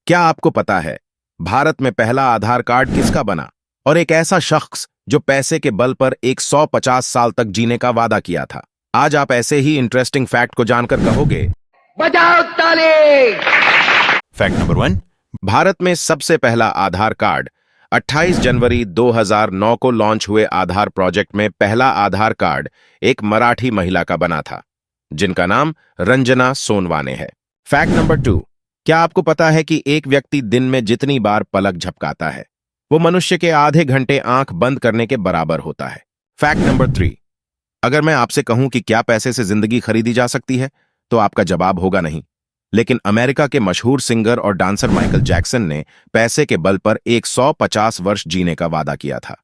क्या आपको पता है भारत में पहला आधार कार्ड किसका बना? और एक ऐसा शख्स जो पैसे के बल पर 150 साल तक जीने का वादा किया था। आज आप ऐसे ही इंटरेस्टिंग फैक्ट को जानकर कहोगे, बजाओ ताली। Fact number 1। भारत में सबसे पहला आधार कार्ड 28 जनवरी 2009 को लॉन्च हुए आधार प्रोजेक्ट में पहला आधार कार्ड एक मराठी महिला का बना था, जिनका नाम रंजना सोनवाने है। Fact number 2। क्या आपको पता है कि एक व्यक्ति दिन में जितनी बार पलक झपकाता है वो मनुष्य के आधे घंटे आंख बंद करने के बराबर होता है। Fact number 3। अगर मैं आपसे कहूं कि क्या पैसे से जिंदगी खरीदी जा सकती है तो आपका जवाब होगा नहीं, लेकिन अमेरिका के मशहूर सिंगर और डांसर माइकल जैक्सन ने पैसे के बल पर 150 वर्ष जीने का वादा किया था।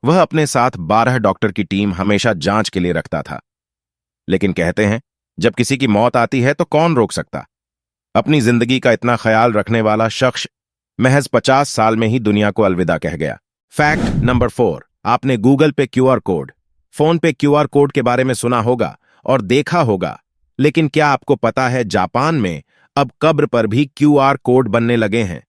वह अपने साथ 12 डॉक्टर की टीम हमेशा जांच के लिए रखता था। लेकिन कहते हैं, जब किसी की मौत आती है तो कौन रोक सकता? अपनी जिंदगी का इतना ख्याल रखने वाला शख्स महज 50 साल में ही दुनिया को अलविदा कह गया। Fact number 4। आपने गूगल पे क्यूआर कोड, फोन पे क्यूआर कोड के बारे में सुना होगा और देखा होगा, लेकिन क्या आपको पता है जापान में अब कब्र पर भी क्यूआर कोड बनने लगे हैं,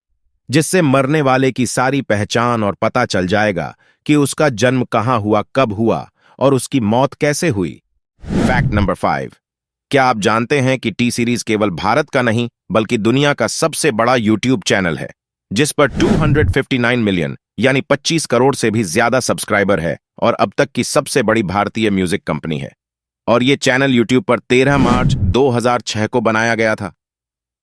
जिससे मरने वाले की सारी पहचान और पता चल जाएगा कि उसका जन्म कहां हुआ, कब हुआ और उसकी मौत कैसे हुई। Fact number 5। क्या आप जानते हैं कि टी सीरीज केवल भारत का नहीं बल्कि दुनिया का सबसे बड़ा यूट्यूब चैनल है, जिस पर 259 मिलियन यानी 25 करोड़ से भी ज्यादा सब्सक्राइबर है और अब तक की सबसे बड़ी भारतीय म्यूजिक कंपनी है। और ये चैनल यूट्यूब पर 13 मार्च 2006 को बनाया गया था।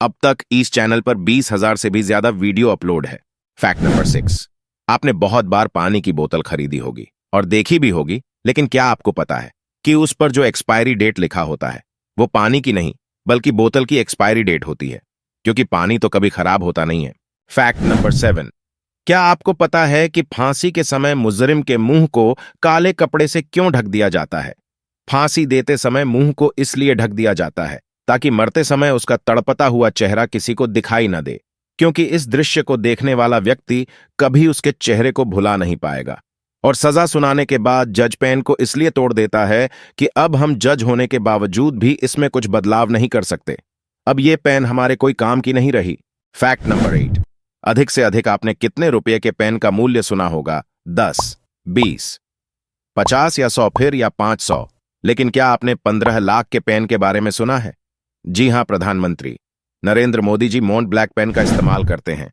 अब तक इस चैनल पर 20,000 से भी ज्यादा वीडियो अपलोड है। Fact number 6। आपने बहुत बार पानी की बोतल खरीदी होगी और देखी भी होगी, लेकिन क्या आपको पता है कि उस पर जो एक्सपायरी डेट लिखा होता है वो पानी की नहीं बल्कि बोतल की एक्सपायरी डेट होती है, क्योंकि पानी तो कभी खराब होता नहीं है। Fact number 7। क्या आपको पता है कि फांसी के समय मुजरिम के मुंह को काले कपड़े से क्यों ढक दिया जाता है? फांसी देते समय मुंह को इसलिए ढक दिया जाता है ताकि मरते समय उसका तड़पता हुआ चेहरा किसी को दिखाई न दे, क्योंकि इस दृश्य को देखने वाला व्यक्ति कभी उसके चेहरे को भुला नहीं पाएगा। और सजा सुनाने के बाद जज पेन को इसलिए तोड़ देता है कि अब हम जज होने के बावजूद भी इसमें कुछ बदलाव नहीं कर सकते। अब ये पेन हमारे कोई काम की नहीं रही। Fact number 8। अधिक से अधिक आपने कितने रुपये के पेन का मूल्य सुना होगा? 10, 20, 50 या 100, फिर या 500? लेकिन क्या आपने 15 लाख के पेन के बारे में सुना है? जी हां, प्रधानमंत्री नरेंद्र मोदी जी मोंट ब्लैक पेन का इस्तेमाल करते हैं,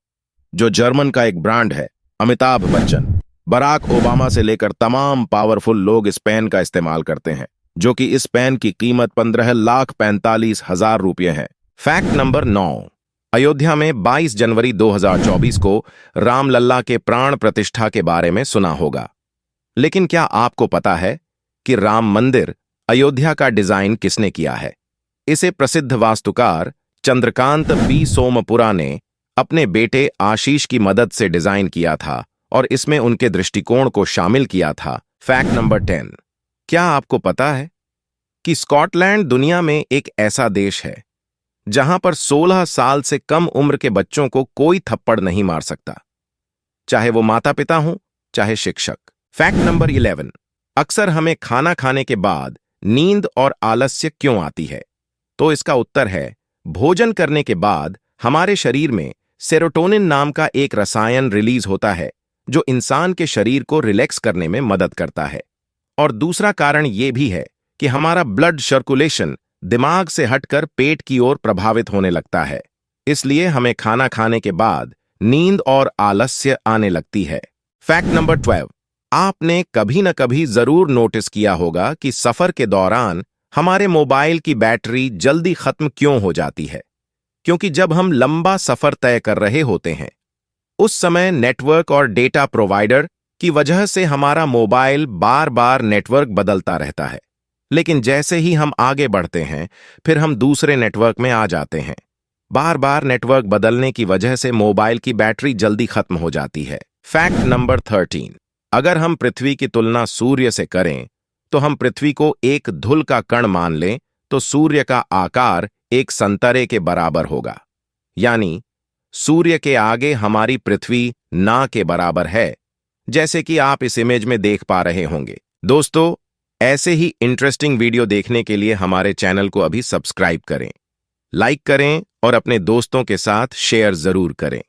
जो जर्मन का एक ब्रांड है। अमिताभ बच्चन, बराक ओबामा से लेकर तमाम पावरफुल लोग इस पेन का इस्तेमाल करते हैं, जो कि इस पेन की कीमत 15,45,000 रुपये है। Fact number 9। अयोध्या में 22 जनवरी 2024 को रामलल्ला के प्राण प्रतिष्ठा के बारे में सुना होगा, लेकिन क्या आपको पता है कि राम मंदिर अयोध्या का डिजाइन किसने किया है? इसे प्रसिद्ध वास्तुकार चंद्रकांत बी सोमपुरा ने अपने बेटे आशीष की मदद से डिजाइन किया था और इसमें उनके दृष्टिकोण को शामिल किया था। Fact number 10। क्या आपको पता है कि स्कॉटलैंड दुनिया में एक ऐसा देश है जहां पर 16 साल से कम उम्र के बच्चों को कोई थप्पड़ नहीं मार सकता, चाहे वो माता पिता हों चाहे शिक्षक। Fact number 11। अक्सर हमें खाना खाने के बाद नींद और आलस्य क्यों आती है? तो इसका उत्तर है, भोजन करने के बाद हमारे शरीर में सेरोटोनिन नाम का एक रसायन रिलीज होता है जो इंसान के शरीर को रिलैक्स करने में मदद करता है। और दूसरा कारण यह भी है कि हमारा ब्लड सर्कुलेशन दिमाग से हटकर पेट की ओर प्रभावित होने लगता है, इसलिए हमें खाना खाने के बाद नींद और आलस्य आने लगती है। Fact number 12। आपने कभी न कभी जरूर नोटिस किया होगा कि सफर के दौरान हमारे मोबाइल की बैटरी जल्दी खत्म क्यों हो जाती है? क्योंकि जब हम लंबा सफर तय कर रहे होते हैं उस समय नेटवर्क और डेटा प्रोवाइडर की वजह से हमारा मोबाइल बार बार नेटवर्क बदलता रहता है, लेकिन जैसे ही हम आगे बढ़ते हैं फिर हम दूसरे नेटवर्क में आ जाते हैं। बार बार नेटवर्क बदलने की वजह से मोबाइल की बैटरी जल्दी खत्म हो जाती है। Fact number 13। अगर हम पृथ्वी की तुलना सूर्य से करें तो हम पृथ्वी को एक धूल का कण मान लें तो सूर्य का आकार एक संतरे के बराबर होगा, यानी सूर्य के आगे हमारी पृथ्वी ना के बराबर है, जैसे कि आप इस इमेज में देख पा रहे होंगे। दोस्तों, ऐसे ही इंटरेस्टिंग वीडियो देखने के लिए हमारे चैनल को अभी सब्सक्राइब करें, लाइक करें और अपने दोस्तों के साथ शेयर जरूर करें।